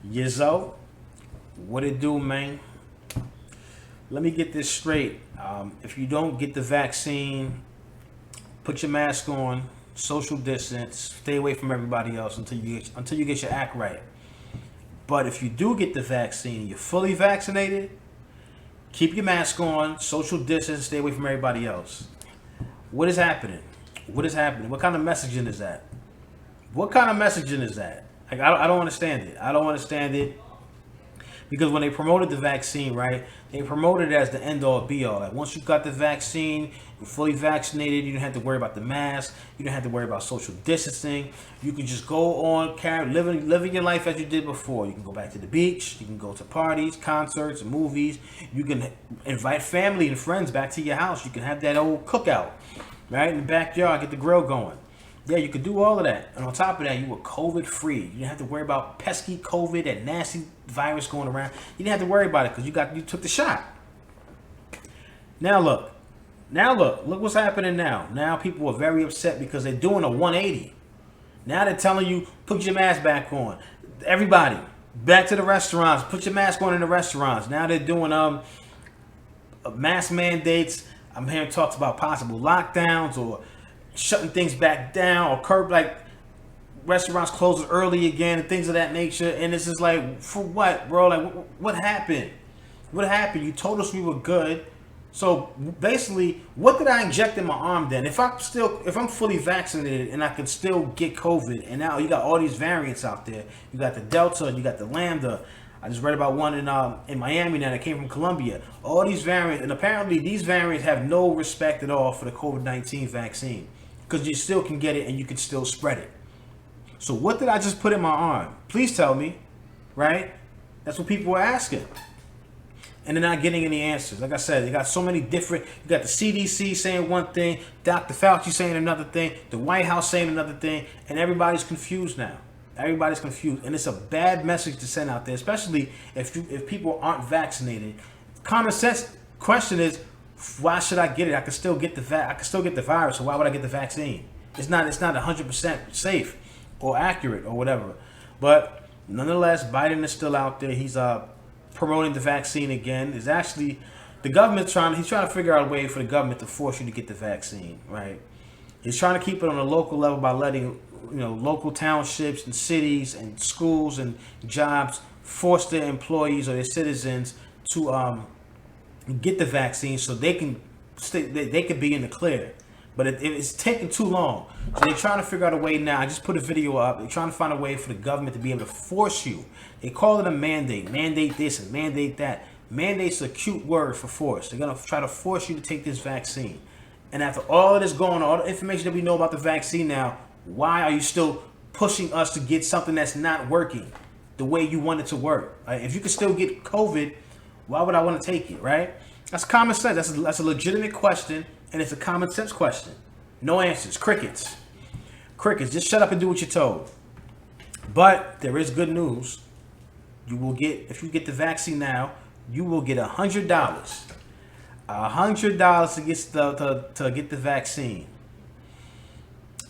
Yizzo, what it do, man? Let me get this straight. If you don't get the vaccine, put your mask on, social distance, stay away from everybody else until you get your act right. But if you do get the vaccine, you're fully vaccinated, keep your mask on, social distance, stay away from everybody else. What is happening? What is happening? What kind of messaging is that? What kind of messaging is that? Like, I don't understand it. I don't understand it. Because when they promoted the vaccine, right, they promoted it as the end-all, be-all. Like, once you got the vaccine, you're fully vaccinated, you don't have to worry about the mask, you don't have to worry about social distancing. You can just go on, living your life as you did before. You can go back to the beach, you can go to parties, concerts, movies. You can invite family and friends back to your house. You can have that old cookout, right, in the backyard, get the grill going. Yeah, you could do all of that. And on top of that, you were COVID free. You didn't have to worry about pesky COVID, that nasty virus going around. You didn't have to worry about it because you took the shot. Now look what's happening now. Now people are very upset because they're doing a 180. Now they're telling you, put your mask back on. Everybody, back to the restaurants, put your mask on in the restaurants. Now they're doing mask mandates. I'm hearing talks about possible lockdowns or shutting things back down, or curb, like restaurants closing early again and things of that nature. And it's just like, for what, bro? Like, what happened? What happened? You told us we were good. So basically, what did I inject in my arm then? If I'm fully vaccinated and I can still get COVID, and now you got all these variants out there. You got the Delta, you got the Lambda. I just read about one in Miami now that came from Colombia. All these variants, and apparently these variants have no respect at all for the COVID-19 vaccine, because you still can get it and you can still spread it. So what did I just put in my arm? Please tell me, right? That's what people are asking. And they're not getting any answers. Like I said, they got so many different, you got the CDC saying one thing, Dr. Fauci saying another thing, the White House saying another thing, and everybody's confused now. Everybody's confused. And it's a bad message to send out there, especially if people aren't vaccinated. Common sense question is, why should I get it? I can still get the virus, so why would I get the vaccine? It's not 100% safe or accurate or whatever. But nonetheless, Biden is still out there. He's promoting the vaccine again. Is actually the government he's trying to figure out a way for the government to force you to get the vaccine, right? He's trying to keep it on a local level by letting local townships and cities and schools and jobs force their employees or their citizens to get the vaccine so they can be in the clear. But it's taking too long. So they're trying to figure out a way now. I just put a video up. They're trying to find a way for the government to be able to force you. They call it a mandate. Mandate this and mandate that. Mandate's a cute word for force. They're going to try to force you to take this vaccine. And after all of this going on, all the information that we know about the vaccine now, why are you still pushing us to get something that's not working the way you want it to work? Right? If you can still get COVID, why would I want to take it, right? That's common sense. That's a legitimate question, and it's a common sense question. No answers. Crickets. Crickets. Just shut up and do what you're told. But there is good news. If you get the vaccine now, you will get $100. $100 to get the vaccine.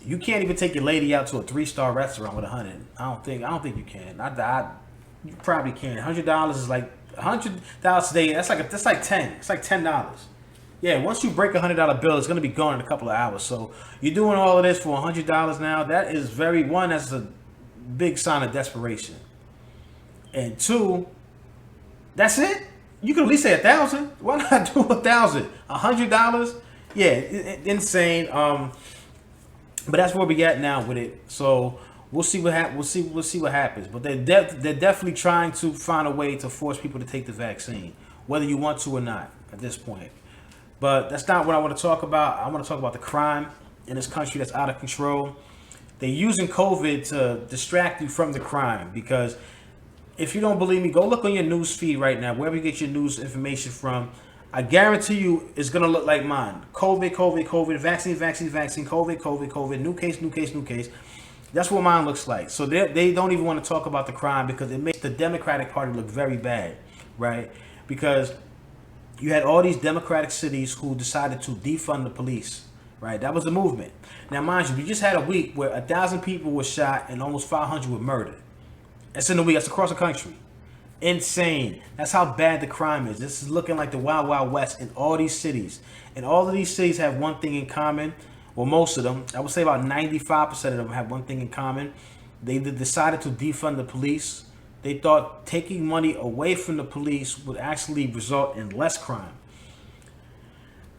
You can't even take your lady out to a 3-star restaurant with $100. I don't think you can. You probably can. $100 is like $100 today. That's like 10. It's like $10. Yeah, once you break $100 bill, it's gonna be gone in a couple of hours. So you're doing all of this for $100 now. That is that's a big sign of desperation. And two, that's it. You can at least say 1,000. Why not do 1,000? $100? Yeah, insane. But that's where we at now with it. So we'll see what happens. But they're definitely trying to find a way to force people to take the vaccine, whether you want to or not at this point. But that's not what I want to talk about. I want to talk about the crime in this country that's out of control. They're using COVID to distract you from the crime, because if you don't believe me, go look on your news feed right now, wherever you get your news information from. I guarantee you it's going to look like mine. COVID, vaccine, COVID, new case. That's what mine looks like. So they don't even want to talk about the crime, because it makes the Democratic Party look very bad, right? Because you had all these Democratic cities who decided to defund the police, right? That was a movement. Now, mind you, we just had a week where 1,000 people were shot and almost 500 were murdered. That's in the week. That's across the country. Insane. That's how bad the crime is. This is looking like the Wild Wild West in all these cities. And all of these cities have one thing in common. Well, most of them. I would say about 95% of them have one thing in common. They decided to defund the police. They thought taking money away from the police would actually result in less crime.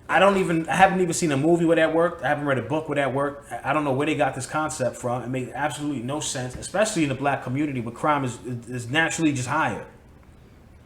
I haven't even seen a movie where that worked. I haven't read a book where that worked. I don't know where they got this concept from. It makes absolutely no sense, especially in the black community where crime is naturally just higher.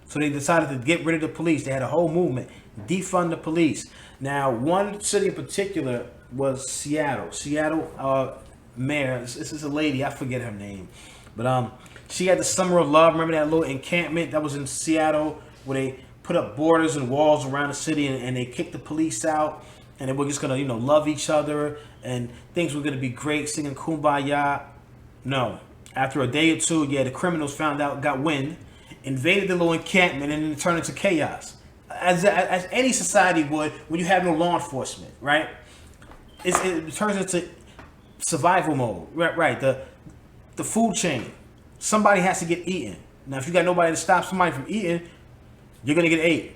So they decided to get rid of the police. They had a whole movement, defund the police. Now, one city in particular was Seattle. Seattle mayor, this is a lady, I forget her name. But she had the Summer of Love. Remember that little encampment that was in Seattle where they put up borders and walls around the city, and they kicked the police out, and they were just gonna, love each other, and things were gonna be great, singing Kumbaya. No, after a day or two, the criminals found out, got wind, invaded the little encampment, and then it turned into chaos, as any society would when you have no law enforcement, right? It turns into survival mode, right? The food chain, somebody has to get eaten. Now, if you got nobody to stop somebody from eating, you're gonna get ate,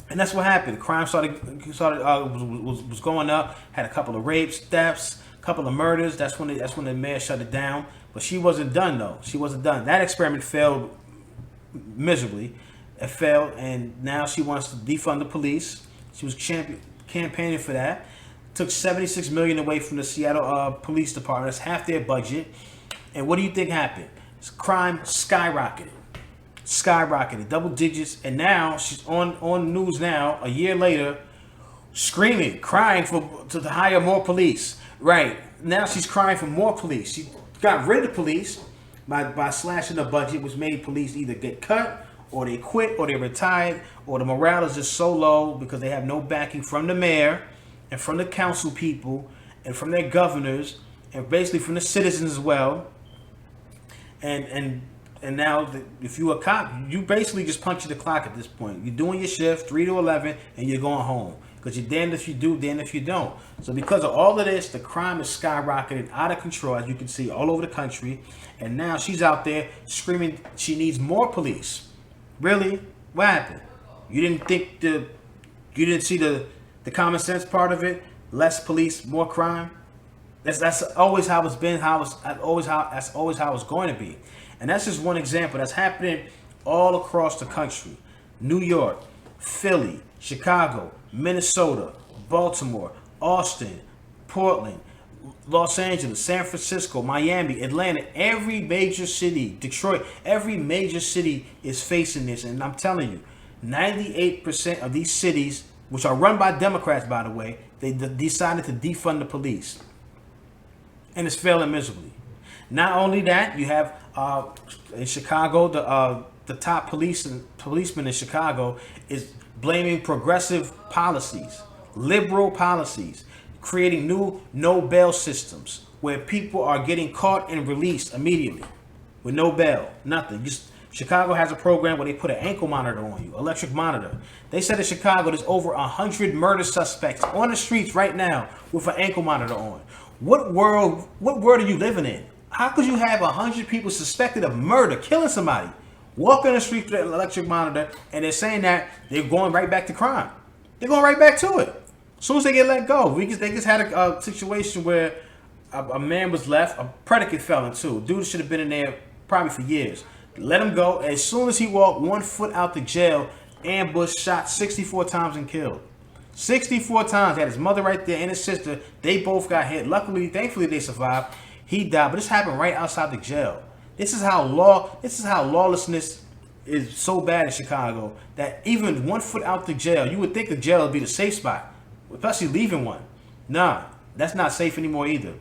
and that's what happened. Crime was going up. Had a couple of rapes, thefts, a couple of murders. That's when the mayor shut it down. But she wasn't done though. She wasn't done. That experiment failed miserably. It failed, and now she wants to defund the police. She was campaigning for that. Took $76 million away from the Seattle Police Department. That's half their budget. And what do you think happened? Crime skyrocketed, double digits, and now she's on news now a year later, screaming, crying to hire more police. Right now, she's crying for more police. She got rid of the police by slashing the budget, which made police either get cut, or they quit, or they retired, or the morale is just so low because they have no backing from the mayor and from the council people and from their governors and basically from the citizens as well. And now, if you're a cop, you basically just punch the clock at this point. You're doing your shift, 3 to 11, and you're going home. Because you're damned if you do, damned if you don't. So because of all of this, the crime is skyrocketing out of control, as you can see, all over the country. And now she's out there screaming she needs more police. Really? What happened? You didn't see the common sense part of it? Less police, more crime? That's always how it's been, that's always how it's going to be. And that's just one example that's happening all across the country. New York, Philly, Chicago, Minnesota, Baltimore, Austin, Portland, Los Angeles, San Francisco, Miami, Atlanta, every major city, Detroit, every major city is facing this. And I'm telling you, 98% of these cities, which are run by Democrats, by the way, they decided to defund the police. And it's failing miserably. Not only that, you have in Chicago, the top policeman in Chicago is blaming progressive policies, liberal policies, creating new no bail systems where people are getting caught and released immediately with no bail, nothing. Chicago has a program where they put an ankle monitor on you, electric monitor. They said in Chicago there's over 100 murder suspects on the streets right now with an ankle monitor on. What world are you living in? How could you have 100 people suspected of murder, killing somebody, walk on the street with an electric monitor, and they're saying that they're going right back to crime? They're going right back to it. As soon as they get let go, they just had a situation where a man was left, a predicate felon too. Dude should have been in there probably for years. Let him go. As soon as he walked 1 foot out the jail, ambushed, shot 64 times and killed. 64 times. He had his mother right there and his sister. They both got hit. Luckily, thankfully, they survived. He died, but this happened right outside the jail. This is how lawlessness is so bad in Chicago that even 1 foot out the jail, you would think the jail would be the safe spot, especially leaving one. Nah, that's not safe anymore either.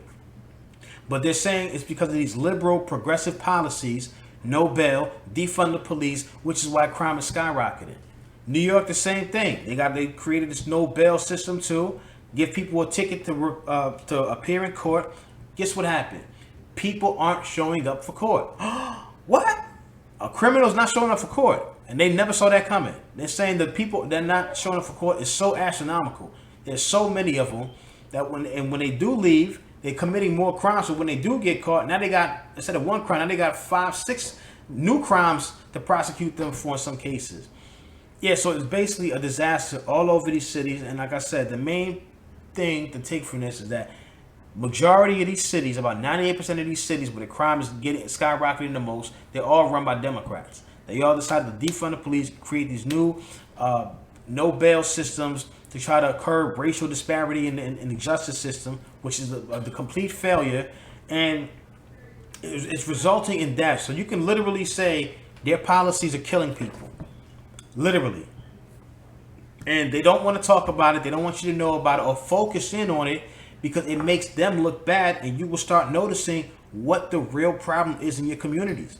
But they're saying it's because of these liberal, progressive policies, no bail, defund the police, which is why crime is skyrocketing. New York, the same thing. They created this no bail system too. Give people a ticket to appear in court. Guess what happened? People aren't showing up for court. What? A criminal's not showing up for court, and they never saw that coming. They're saying the people that are not showing up for court is so astronomical. There's so many of them that when they do leave, they're committing more crimes. So when they do get caught, now they got, instead of one crime, now they got 5, 6 new crimes to prosecute them for in some cases. Yeah, so it's basically a disaster all over these cities. And like I said, the main thing to take from this is that majority of these cities, about 98% of these cities where the crime is getting skyrocketing the most, they're all run by Democrats. They all decided to defund the police, create these new no bail systems to try to curb racial disparity in the justice system, which is the complete failure, and it's resulting in death. So you can literally say their policies are killing people, literally, and they don't want to talk about it. They don't want you to know about it or focus in on it because it makes them look bad, and you will start noticing what the real problem is in your communities.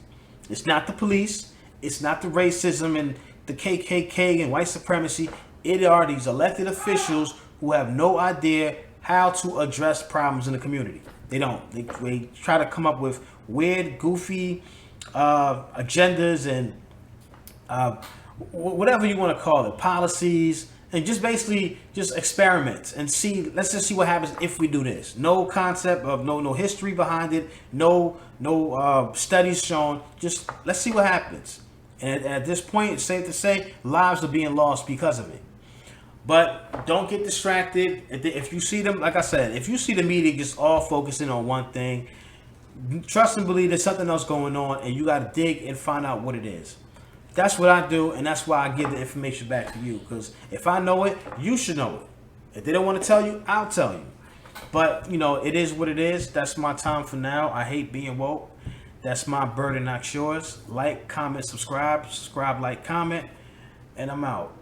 It's not the police. It's not the racism and the KKK and white supremacy. It are these elected officials who have no idea how to address problems in the community. They don't. They try to come up with weird, goofy agendas and whatever you want to call it, policies, and just basically just experiment and see. Let's just see what happens if we do this. No concept of no history behind it. No studies shown. Just let's see what happens. And at this point, it's safe to say lives are being lost because of it. But don't get distracted. If you see them, like I said, if you see the media just all focusing on one thing, trust and believe there's something else going on, and you got to dig and find out what it is. That's what I do, and that's why I give the information back to you. Because if I know it, you should know it. If they don't want to tell you, I'll tell you. But, it is what it is. That's my time for now. I hate being woke. That's my burden, not yours. Like, comment, subscribe. Subscribe, like, comment. And I'm out.